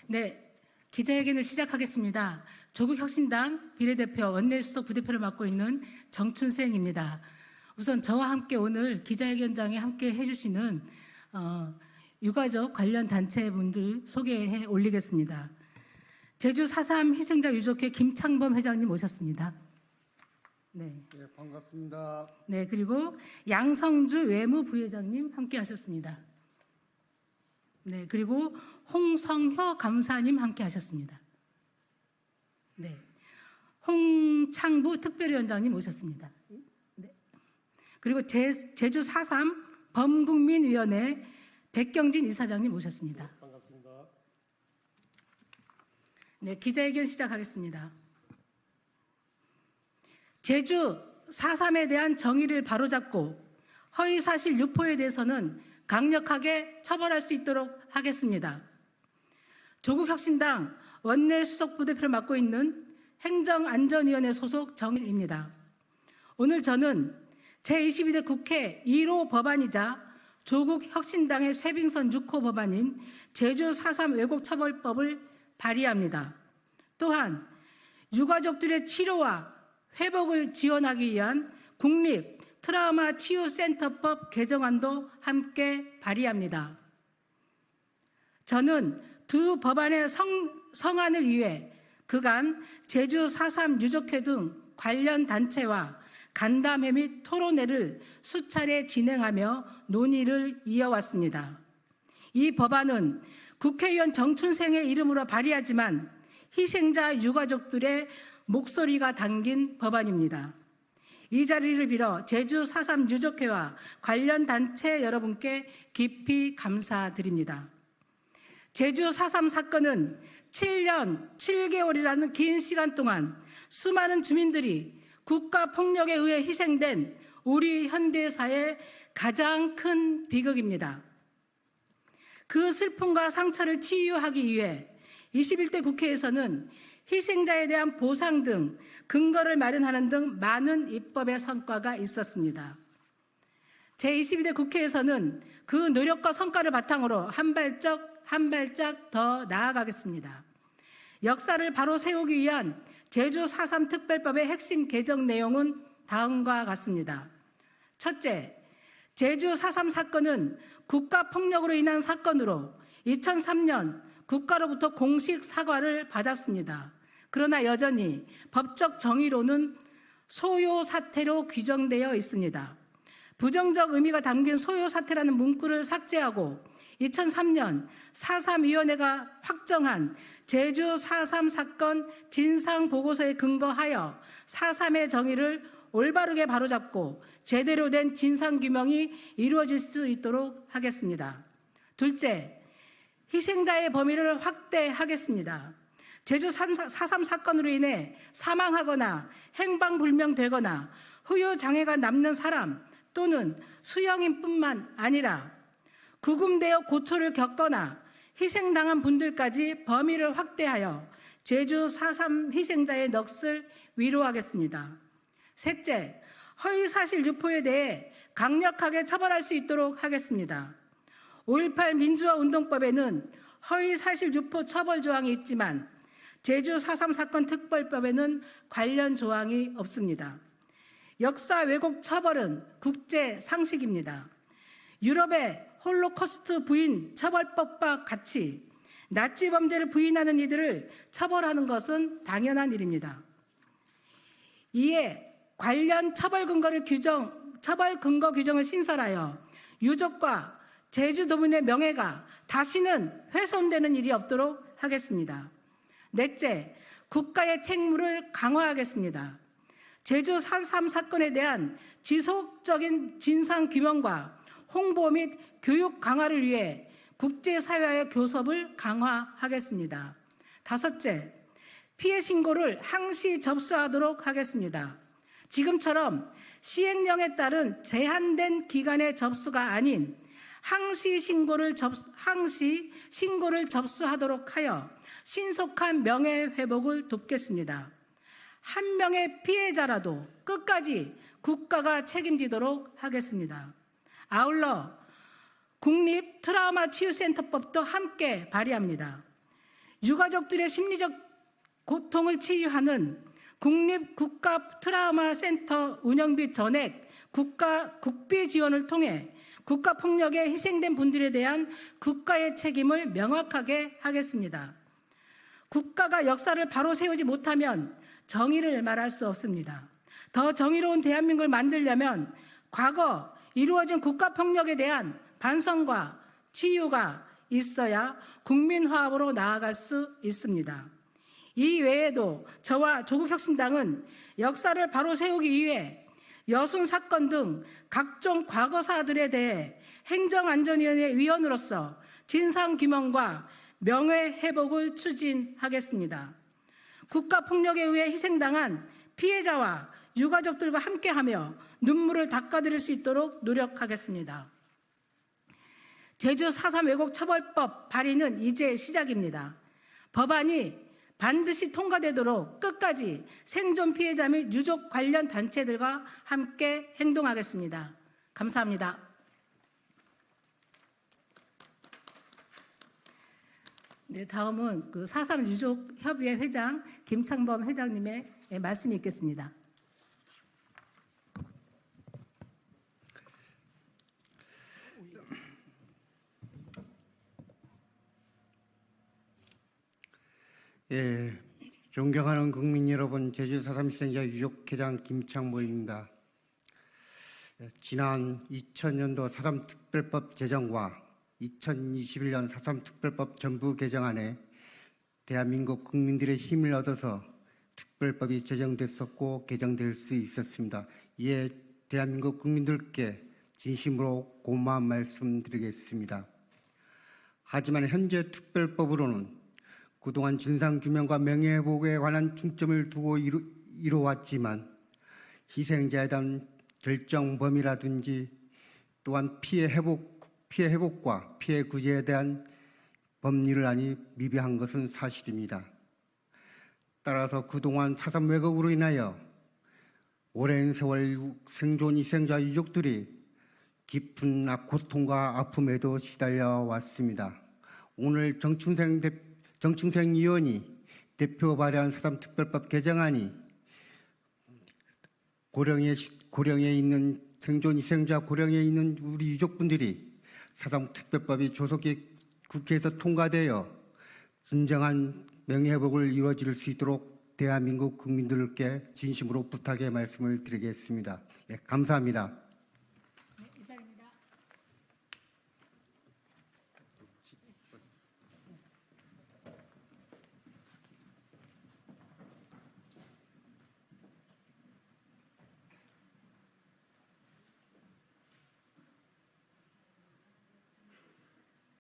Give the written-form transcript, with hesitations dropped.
네, 기자회견을 시작하겠습니다. 조국혁신당 비례대표 원내수석 부대표를 맡고 있는 정춘생입니다. 우선 저와 함께 오늘 기자회견장에 함께 해주시는 유가족 관련 단체분들 소개해 올리겠습니다. 제주 4.3 희생자 유족회 김창범 회장님 오셨습니다. 네. 네, 반갑습니다. 네, 그리고 양성주 외무부회장님 함께 하셨습니다. 네, 그리고 홍성효 감사님 함께 하셨습니다. 네, 홍창부 특별위원장님 오셨습니다. 네, 그리고 제주 4.3 범국민위원회 백경진 이사장님 오셨습니다. 반갑습니다. 네, 기자회견 시작하겠습니다. 제주 4.3에 대한 정의를 바로잡고 허위사실 유포에 대해서는 강력하게 처벌할 수 있도록 하겠습니다. 조국혁신당 원내수석 부대표를 맡고 있는 행정안전위원회 소속 정일입니다. 오늘 저는 제22대 국회 1호 법안이자 조국혁신당의 쇄빙선 6호 법안인 제주 4.3 왜곡처벌법을 발의합니다. 또한 유가족들의 치료와 회복을 지원하기 위한 국립 트라우마 치유센터법 개정안도 함께 발의합니다. 저는 두 법안의 성안을 위해 그간 제주 4.3 유족회 등 관련 단체와 간담회 및 토론회를 수차례 진행하며 논의를 이어왔습니다. 이 법안은 국회의원 정춘생의 이름으로 발의하지만 희생자 유가족들의 목소리가 담긴 법안입니다. 이 자리를 빌어 제주 4.3 유족회와 관련 단체 여러분께 깊이 감사드립니다. 제주 4.3 사건은 7년 7개월이라는 긴 시간 동안 수많은 주민들이 국가폭력에 의해 희생된 우리 현대사의 가장 큰 비극입니다. 그 슬픔과 상처를 치유하기 위해 21대 국회에서는 희생자에 대한 보상 등 근거를 마련하는 등 많은 입법의 성과가 있었습니다. 제22대 국회에서는 그 노력과 성과를 바탕으로 한 발짝 더 나아가겠습니다. 역사를 바로 세우기 위한 제주 4.3 특별법의 핵심 개정 내용은 다음과 같습니다. 첫째, 제주 4.3 사건은 국가폭력으로 인한 사건으로 2003년 국가로부터 공식 사과를 받았습니다. 그러나 여전히 법적 정의로는 소요 사태로 규정되어 있습니다. 부정적 의미가 담긴 소요 사태라는 문구를 삭제하고 2003년 4.3위원회가 확정한 제주 4.3 사건 진상보고서에 근거하여 4.3의 정의를 올바르게 바로잡고 제대로 된 진상규명이 이루어질 수 있도록 하겠습니다. 둘째, 희생자의 범위를 확대하겠습니다. 제주 4.3 사건으로 인해 사망하거나 행방불명되거나 후유장애가 남는 사람 또는 수영인뿐만 아니라 구금되어 고초를 겪거나 희생당한 분들까지 범위를 확대하여 제주 4.3 희생자의 넋을 위로하겠습니다. 셋째, 허위사실 유포에 대해 강력하게 처벌할 수 있도록 하겠습니다. 5.18 민주화운동법에는 허위사실 유포 처벌 조항이 있지만 제주 4.3 사건 특별법에는 관련 조항이 없습니다. 역사 왜곡 처벌은 국제 상식입니다. 유럽의 홀로코스트 부인 처벌법과 같이 나치 범죄를 부인하는 이들을 처벌하는 것은 당연한 일입니다. 이에 관련 처벌 근거 규정을 신설하여 유족과 제주도민의 명예가 다시는 훼손되는 일이 없도록 하겠습니다. 넷째, 국가의 책무를 강화하겠습니다. 제주 4.3 사건에 대한 지속적인 진상규명과 홍보 및 교육 강화를 위해 국제사회와의 교섭을 강화하겠습니다. 다섯째, 피해 신고를 항시 접수하도록 하겠습니다. 지금처럼 시행령에 따른 제한된 기간의 접수가 아닌 항시 신고를 접수하도록 하여 신속한 명예회복을 돕겠습니다. 한 명의 피해자라도 끝까지 국가가 책임지도록 하겠습니다. 아울러 국립 트라우마 치유센터법도 함께 발의합니다. 유가족들의 심리적 고통을 치유하는 국립국가 트라우마 센터 운영비 전액 국비 지원을 통해 국가폭력에 희생된 분들에 대한 국가의 책임을 명확하게 하겠습니다. 국가가 역사를 바로 세우지 못하면 정의를 말할 수 없습니다. 더 정의로운 대한민국을 만들려면 과거 이루어진 국가폭력에 대한 반성과 치유가 있어야 국민화합으로 나아갈 수 있습니다. 이 외에도 저와 조국혁신당은 역사를 바로 세우기 위해 여순 사건 등 각종 과거사들에 대해 행정안전위원회 위원으로서 진상규명과 명예회복을 추진하겠습니다. 국가폭력에 의해 희생당한 피해자와 유가족들과 함께하며 눈물을 닦아드릴 수 있도록 노력하겠습니다. 제주 4.3 왜곡 처벌법 발의는 이제 시작입니다. 법안이 반드시 통과되도록 끝까지 생존 피해자 및 유족 관련 단체들과 함께 행동하겠습니다. 감사합니다. 네, 다음은 4.3 유족협의회 회장 김창범 회장님의 말씀이 있겠습니다. 예, 존경하는 국민 여러분, 제주 4.3 희생자 유족회장 김창모입니다. 지난 2000년도 4.3 특별법 제정과 2021년 4.3 특별법 전부 개정안에 대한민국 국민들의 힘을 얻어서 특별법이 제정됐었고 개정될 수 있었습니다. 이에 대한민국 국민들께 진심으로 고마운 말씀드리겠습니다. 하지만 현재 특별법으로는 그동안 진상규명과 명예회복에 관한 중점을 두고 이루어왔지만 희생자에 대한 결정 범위라든지 또한 피해 회복과 피해 구제에 대한 법률안이 미비한 것은 사실입니다. 따라서 그동안 4.3 왜곡으로 인하여 오랜 세월 생존 희생자 유족들이 깊은 고통과 아픔에도 시달려 왔습니다. 오늘 정충생 의원이 대표 발의한 4.3 특별법 개정안이 고령에 있는 생존 희생자 고령에 있는 우리 유족분들이 4.3 특별법이 조속히 국회에서 통과되어 진정한 명예회복을 이루어질 수 있도록 대한민국 국민들께 진심으로 부탁의 말씀을 드리겠습니다. 네, 감사합니다.